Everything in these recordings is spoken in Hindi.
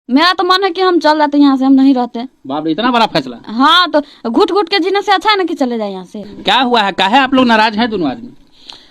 मेरा तो मन है कि हम चल जाते यहाँ से, हम नहीं रहते। बाप रे, इतना बड़ा फैसला। हाँ, तो घुट घुट के जीने से अच्छा है ना कि चले जाए यहाँ से। क्या हुआ है, काहे आप लोग नाराज हैं दोनों आदमी?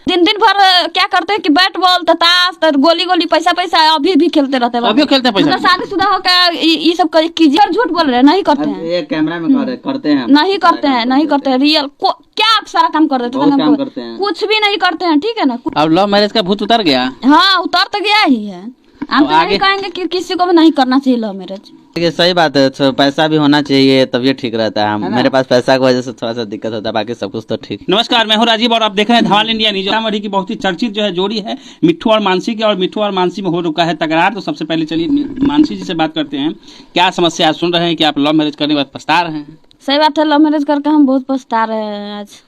दिन दिन भर क्या करते हैं कि बैट बॉल ताश गोली गोली पैसा अभी भी खेलते रहते हैं। अभी खेलते हैं पैसा? मतलब शादीशुदा होकर ये सब कीजिए और झूठ बोल रहे हैं, नहीं करते हैं। ये कैमरा में करते हैं, नहीं करते हैं, नहीं करते हैं। रियल क्या आप सारा काम कर देते हैं, कुछ भी नहीं करते हैं, ठीक है ना। अब लव मैरिज का भूत उतर गया? हाँ, उतर तो गया ही है। हम तो नहीं कहेंगे कि किसी को भी नहीं करना चाहिए लव मैरिज। ये सही बात है, तो पैसा भी होना चाहिए तभी ठीक रहता है। मेरे पास पैसा की वजह से थोड़ा सा दिक्कत होता है, बाकी सब कुछ तो ठीक। नमस्कार, मैं हूं राजीव और आप देख रहे हैं धमाल इंडिया न्यूज। सीतामढ़ी की बहुत ही चर्चित जो है जोड़ी है मिट्ठू और मानसी की, और मिट्ठू और मानसी में हो रुका है तकरार। तो सबसे पहले चलिए मानसी जी से बात करते हैं। क्या समस्या आप सुन रहे हैं कि आप लव मैरिज करने के बाद पछता रहे हैं? सही बात है, लव मैरिज करके हम बहुत पछता रहे हैं आज।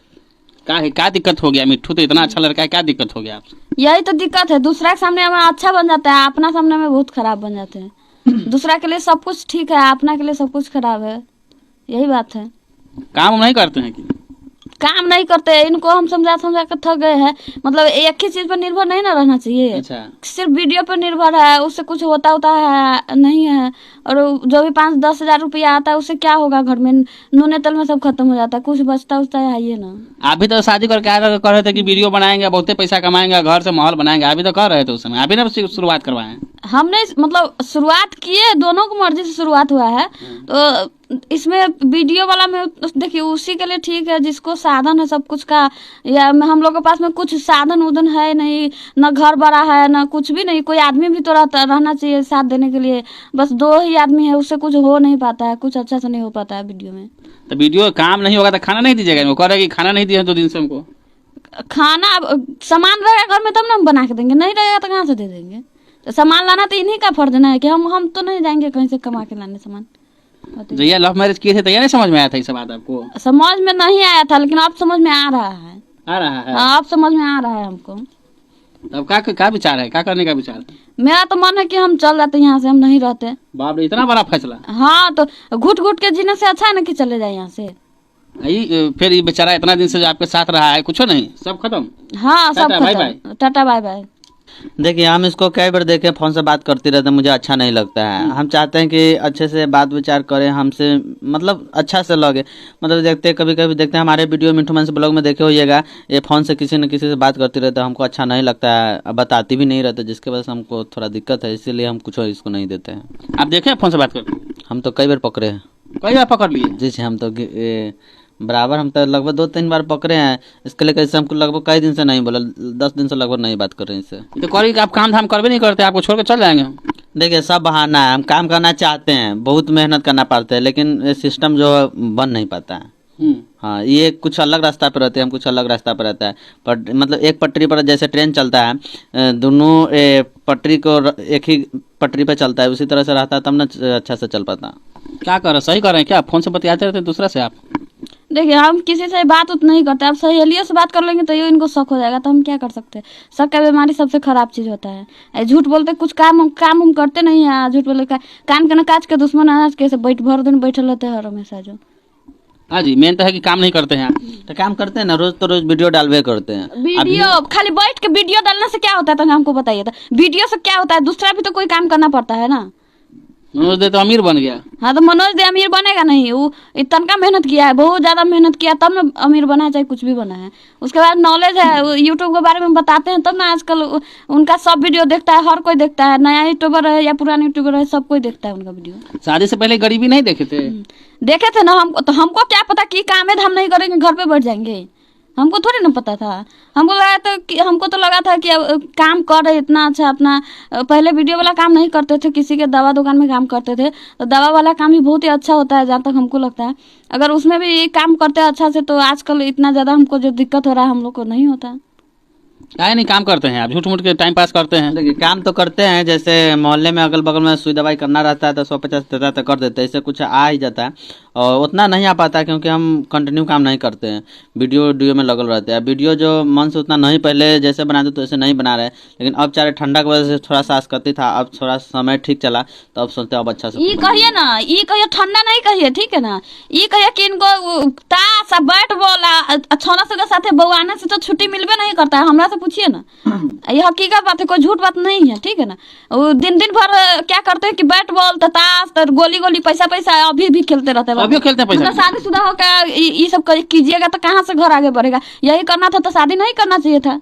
क्या दिक्कत हो गया? मिट्ठू तो इतना अच्छा लड़का है, क्या दिक्कत हो गया आपसे? यही तो दिक्कत है, दूसरा के सामने हमें अच्छा बन जाता है, अपना सामने में बहुत खराब बन जाते हैं। दूसरा के लिए सब कुछ ठीक है, अपना के लिए सब कुछ खराब है, यही बात है। काम नहीं करते हैं कि? काम नहीं करते, इनको हम समझा कर थक गए हैं। मतलब एक ही चीज पर निर्भर नहीं ना रहना चाहिए। अच्छा। सिर्फ वीडियो पर निर्भर है, उससे कुछ होता है नहीं है। और जो भी 5-10 हजार रुपया आता है उससे क्या होगा? घर में नूने तेल में सब खत्म हो जाता है, कुछ बचता है ये ना। आप भी तो शादी करके कर रहे थे कि वीडियो बनाएंगे, बहुते पैसा कमाएंगे, घर से माहौल बनाएंगे, आप भी तो कर रहे थे उस समय। आप भी ना शुरुआत करवाए? हमने मतलब शुरुआत किए, दोनों की मर्जी से शुरुआत हुआ है। तो इसमें वीडियो वाला में देखिए उसी के लिए ठीक है जिसको साधन है सब कुछ का। या हम लोग के पास में कुछ साधन उधन है नहीं, न घर बड़ा है न कुछ भी नहीं। कोई आदमी भी तो रहना चाहिए साथ देने के लिए। बस 2 ही आदमी है, उससे कुछ हो नहीं पाता है, कुछ अच्छा से नहीं हो पाता है वीडियो में। तो वीडियो काम नहीं होगा तो खाना नहीं दीजिएगा? वो कह रहे कि खाना नहीं दिया 2 दिन से हमको। खाना सामान रहेगा घर में तब ना हम बना के देंगे, नहीं रहेगा तो कहाँ से दे देंगे? तो सामान लाना तो इन्हीं का फर्ज ना है कि हम तो नहीं जाएंगे कहीं से कमा के लाने सामान। जो ये लव मैरिज किए थे तो ये नहीं समझ में आया था ये सब बात आपको? समझ में नहीं आया था, लेकिन अब समझ में आ रहा है। आ रहा है? हाँ, अब समझ में आ रहा है हमको। अब क्या विचार है, क्या करने का विचार है? मेरा तो मन है कि हम चल जाते यहाँ से, हम नहीं रहते। बाप रे, इतना बड़ा फैसला। हाँ, तो घुट घुट के जीने से अच्छा है ना कि चले जाए यहाँ से। फिर ये बेचारा इतना दिन से जो आपके साथ रहा है, कुछ नहीं, सब खत्म? हाँ, सब tata bye bye. Tata bye bye. देखिए, हम इसको कई बार देखे, फोन से बात करते रहते, मुझे अच्छा नहीं लगता है। हम चाहते हैं कि अच्छे से बात विचार करें हमसे, मतलब अच्छा से लगे। मतलब देखते कभी कभी देखते हैं हमारे वीडियो मिट्ठू मानसी ब्लॉग में देखे होइएगा, ये फोन से किसी न किसी से बात करते रहते, हमको अच्छा नहीं लगता है, बताती भी नहीं रहते, जिसके वजह से हमको थोड़ा दिक्कत है, इसीलिए हम कुछ इसको नहीं देते हैं। आप देखे फोन से बात करते? हम तो कई बार पकड़े हैं। कई बार पकड़ लिए? जी, हम तो बराबर, हम तो लगभग 2-3 बार पकड़े हैं। इसके लिए कैसे हमको लगभग कई दिन से नहीं बोला, 10 दिन से लगभग नहीं बात कर रहे हैं इससे। तो करी आप काम धाम करवे नहीं करते, आपको छोड़ के चल जाएंगे हम? देखिए, सब बहाना है, हम काम करना चाहते हैं, बहुत मेहनत करना पड़ता है, लेकिन सिस्टम जो है बन नहीं पाता है। हाँ, ये कुछ अलग रास्ता पर रहते हैं, हम कुछ अलग रास्ता पर रहता है। पर मतलब एक पटरी पर जैसे ट्रेन चलता है, दोनों पटरी को एक ही पटरी पर चलता है, उसी तरह से रहता है तब ना अच्छा से चल पाता। क्या कर रहे, सही कर रहे हैं क्या? फोन से बतियाते रहते दूसरा से आप? देखिए, हम किसी से बात उतना नहीं करते। आप सहेलियों से बात कर लेंगे तो ये इनको शक हो जाएगा, तो हम क्या कर सकते हैं? शक का बीमारी सबसे खराब चीज होता है। झूठ बोलते कुछ काम करते नहीं है। झूठ बोले कान के न काज के दुश्मन अनाज के भर दिन बैठे रहते हैं हमेशा। जो हाँ जी, मेन तो है कि काम नहीं करते हैं आप। तो काम करते हैं ना, रोज तो रोज वीडियो डालवे करते हैं। वीडियो खाली बैठ के वीडियो डालने से क्या होता है? तो हमको बताइए, तो वीडियो से क्या होता है? दूसरा भी तो कोई काम करना पड़ता है ना। मनोज दे तो अमीर बन गया। हाँ, तो मनोज दे अमीर बनेगा नहीं? वो इतना मेहनत किया है, बहुत ज्यादा मेहनत किया तब ना अमीर बना है, चाहे कुछ भी बना है। उसके बाद नॉलेज है, यूट्यूब के बारे में बताते हैं तब ना आजकल उनका सब वीडियो देखता है, हर कोई देखता है, नया यूट्यूबर है या पुराना यूट्यूबर है, सब कोई देखता है उनका वीडियो। शादी से पहले गरीबी नहीं देखे थे? देखे थे ना, हमको क्या पता कि काम है, हम नहीं करेंगे, घर पे बैठ जाएंगे। हमको थोड़ी ना पता था। हमको तो लगा था कि काम कर रहे इतना अच्छा अपना। पहले वीडियो वाला काम नहीं करते थे, किसी के दवा दुकान में काम करते थे, तो दवा वाला काम ही बहुत ही अच्छा होता है जहाँ तक हमको लगता है। अगर उसमें भी काम करते हैं अच्छा से तो आजकल इतना ज़्यादा हमको जो दिक्कत हो रहा है हम लोग को नहीं होता। क्या नहीं काम करते हैं आप? झूठ मूठ के टाइम पास करते हैं? देखिए, काम तो करते हैं, जैसे मोहल्ले में अगल बगल में सुई दवाई करना रहता है तो 150 देता है तो कर देते हैं, इससे कुछ आ ही जाता है। और उतना नहीं आ पाता है क्योंकि हम कंटिन्यू काम नहीं करते हैं, वीडियो में लगल रहते हैं। वीडियो जो मन से उतना नहीं, पहले जैसे बनाते तो ऐसे नहीं बना रहे, लेकिन अब चाहे ठंडा की वजह से थोड़ा सा आसकती था, अब थोड़ा समय ठीक चला तो अब सोचते हैं अब अच्छा से। ये कहिए ना, ये कहिए ठंडा नहीं कहिए, ठीक है ना। ये कहिए कि इनको ताश बैट बॉल छौना के साथ बउआने से तो छुट्टी मिलबे नहीं करता है। हमरा कैमरा से पूछिए ना, ये हकीकत बात है, कोई झूठ बात नहीं है, ठीक है ना। वो दिन दिन भर क्या करते हैं कि बैट बॉल तो ताश तो गोली गोली पैसा पैसा अभी भी खेलते रहते हैं। अभी खेलते हैं पैसा। मतलब शादीशुदा होकर ये सब कीजिएगा तो कहाँ से घर आगे बढ़ेगा। यही करना था तो शादी नहीं करना चाहिए था,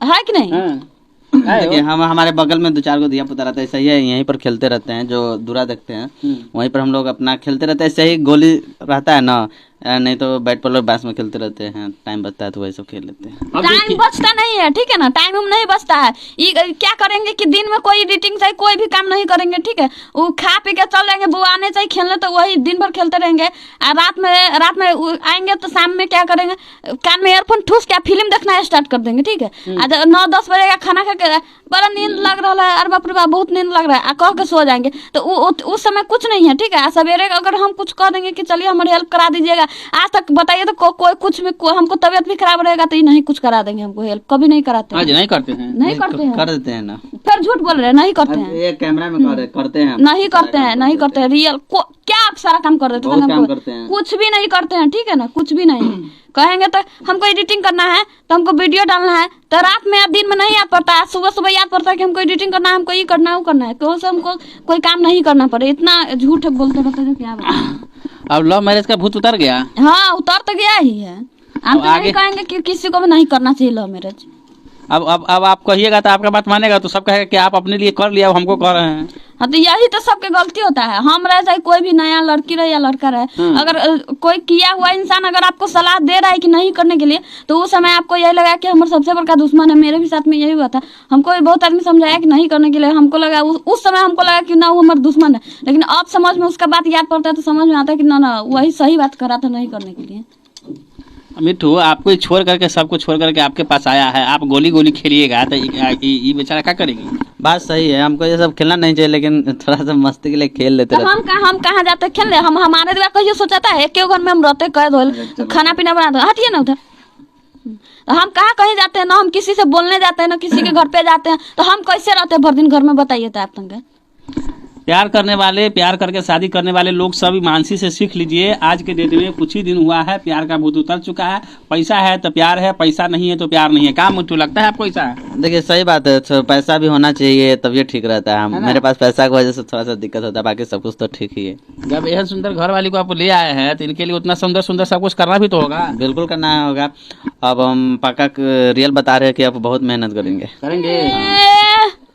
है कि नहीं। देखिए हम हमारे बगल में 2-4 गो दिया पुता रहता है, सही है, यहीं पर खेलते रहते हैं, जो दूरा देखते हैं वहीं पर हम लोग अपना खेलते रहते हैं। सही गोली रहता है ना, नहीं तो बैट बॉल और बांस में खेलते रहते हैं, टाइम बचता है तो वही सब खेल लेते हैं। टाइम बचता नहीं है, ठीक है ना, टाइम नहीं बचता है। ये क्या करेंगे कि दिन में कोई एडिटिंग चाहिए, कोई भी काम नहीं करेंगे, ठीक है। वो खा पी के चल जाएंगे, वो आने चाहिए खेलने तो वही दिन भर खेलते रहेंगे। रात में आएंगे तो शाम में क्या करेंगे, कान में ईयरफोन ठूस के फिल्म देखना स्टार्ट कर देंगे, ठीक है। 9-10 बजे का खाना खा के बड़ा नींद लग रहा है, अरे बाप रे बाप बहुत नींद लग रहा है, कह के सो जाएंगे। तो उस समय कुछ नहीं है, ठीक है। सवेरे अगर हम कुछ कह देंगे कि चलिए हमारी हेल्प करा दीजिएगा, आज तक बताइए तो कोई कुछ भी हमको तबीयत भी खराब रहेगा तो ये नहीं कुछ करा देंगे, हमको हेल्प कभी नहीं कराते हैं। नहीं करते हैं, नहीं करते हैं, कर देते हैं ना, फिर झूठ बोल रहे हैं, नहीं करते हैं। ये कैमरा में करते हैं, नहीं करते हैं, नहीं करते हैं, रियल क्या आप सारा काम कर देते हैं, काम करते हैं, कुछ भी नहीं करते हैं, ठीक है ना, कुछ भी नहीं। कहेंगे तो हमको एडिटिंग करना है तो हमको वीडियो डालना है तो रात में या दिन में नहीं याद पड़ता है, सुबह सुबह याद पड़ता है कि हमको एडिटिंग करना है, हमको ये करना है वो करना है, क्यों से हमको कोई काम नहीं करना पड़े। इतना झूठ बोलते रहते हैं, क्या बात। अब लव मैरिज का भूत उतर गया। हाँ उतर तो गया ही है। हम तो नहीं कहेंगे कि किसी को भी नहीं करना चाहिए लव मैरिज। अब आप कहिएगा तो आपका बात मानेगा, तो सब कहेगा कि आप अपने लिए कर लिया, हमको कर रहे हैं। हाँ तो यही तो सबके गलती होता है, हम रहे चाहे कोई भी नया लड़की रहे या लड़का रहे, अगर कोई किया हुआ इंसान अगर आपको सलाह दे रहा है कि नहीं करने के लिए, तो उस समय आपको यही लगा कि हमारा सबसे बड़ा दुश्मन है। मेरे भी साथ में यही हुआ था, हमको बहुत आदमी समझाया कि नहीं करने के लिए, हमको लगा उस समय हमको लगा कि ना वो हमारा दुश्मन है, लेकिन अब समझ में उसका बात याद पड़ता है तो समझ में आता है कि ना वही सही बात करा था नहीं करने के लिए। मिट्ठू आपको छोड़ करके सबको छोड़ करके आपके पास आया है, आप गोली गोली खेलिएगा तो ये बेचारा क्या करेगी। बात सही है, हमको ये सब खेलना नहीं चाहिए, लेकिन थोड़ा सा मस्ती के लिए खेल लेते तो हम कहाँ जाते खेलने, हमारे दिमाग कहिए सोचा था एक घर में हम रहते कैद हो, खाना पीना बना दो, हटिए ना उधर। तो हम कहाँ कहीं जाते हैं ना, हम किसी से बोलने जाते हैं ना किसी के घर पे जाते हैं, तो हम कैसे रहते हैं भर दिन घर में, बताइए तो आप तंग। प्यार करने वाले, प्यार करके शादी करने वाले लोग सब मानसी से सीख लीजिए। आज के डेट में कुछ ही दिन हुआ है, प्यार का भूत उतर चुका है। पैसा है तो प्यार है, पैसा नहीं है तो प्यार नहीं है। काम मुझे लगता है आपको ऐसा? देखिए सही बात है, तो पैसा भी होना चाहिए तब ये ठीक रहता है। मेरे पास पैसा की वजह से थोड़ा सा दिक्कत होता है, बाकी सब कुछ तो ठीक ही है। जब यह सुंदर घर वाली को आप ले आए हैं तो इनके लिए उतना सुंदर सुंदर सब कुछ करना भी तो होगा। बिल्कुल करना होगा। अब हम पक्का रियल बता रहे हैं कि आप बहुत मेहनत करेंगे।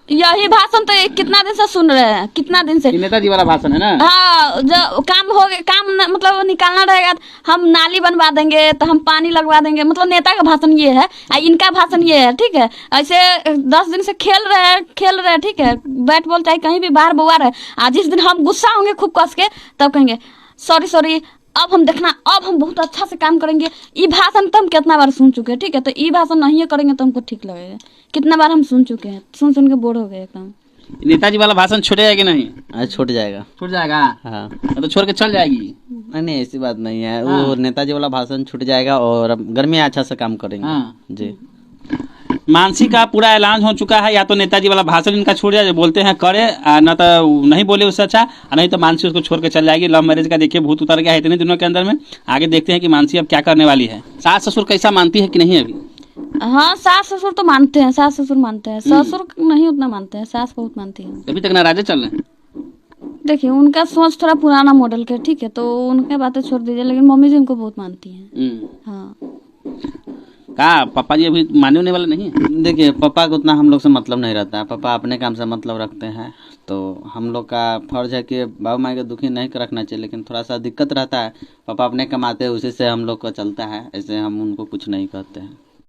यही भाषण तो कितना दिन से सुन रहे हैं, कितना दिन से नेताजी वाला भाषण है ना। हाँ, जो काम हो गया, काम मतलब निकालना रहेगा, हम नाली बनवा देंगे तो हम पानी लगवा देंगे, मतलब नेता का भाषण ये है, इनका भाषण ये है, ठीक है। ऐसे 10 दिन से खेल रहे हैं, ठीक है, बैट बॉल चाहे कहीं भी बाहर बुआ रहे। आज जिस दिन हम गुस्सा होंगे खूब कस के, तब कहेंगे सॉरी अब हम देखना, अब हम बहुत अच्छा से काम करेंगे। ये भाषण तो हम कितना बार सुन चुके हैं, ठीक है, तो ये भाषण नहीं करेंगे तो हमको ठीक लगेगा। कितना बार हम सुन चुके हैं, सुन के बोर हो गए एकदम। नेताजी वाला भाषण छूटेगा कि नहीं? आज छूट जाएगा। छूट जाएगा? हाँ तो छोड़ के चल जाएगी? नहीं ऐसी बात नहीं है। वो नेताजी वाला भाषण छूट जाएगा और अब घर में अच्छा से काम करेंगे। जी मानसी का पूरा ऐलान हो चुका है, या तो नेताजी वाला भाषण इनका छूट जाए, जो बोलते हैं करे, ना तो नहीं बोले उससे अच्छा, नहीं तो मानसी उसको छोड़ के चल जाएगी। लव मैरिज का देखिए भूत उतर गया है इतने दिनों के अंदर में। आगे देखते हैं कि मानसी अब क्या करने वाली है। सास ससुर कैसा मानती है कि नहीं अभी? हाँ सास ससुर तो मानते हैं, सास ससुर मानते हैं, ससुर नहीं उतना मानते हैं, सास बहुत मानती है। अभी तक नाराजे चल रहे हैं? देखिए उनका सोच थोड़ा पुराना मॉडल के, ठीक है, तो उनके बातें छोड़ दीजिए, लेकिन मम्मी जी उनको बहुत मानती है। हाँ कहा पापा जी अभी मानने होने वाले नहीं है? देखिए पापा को उतना हम लोग से मतलब नहीं रहता है, पापा अपने काम से मतलब रखते हैं, तो हम लोग का फर्ज है कि बाबा माई को दुखी नहीं रखना चाहिए, लेकिन थोड़ा सा दिक्कत रहता है। पापा अपने कमाते हैं, उसी से हम लोग का चलता है, ऐसे हम उनको कुछ नहीं कहते हैं।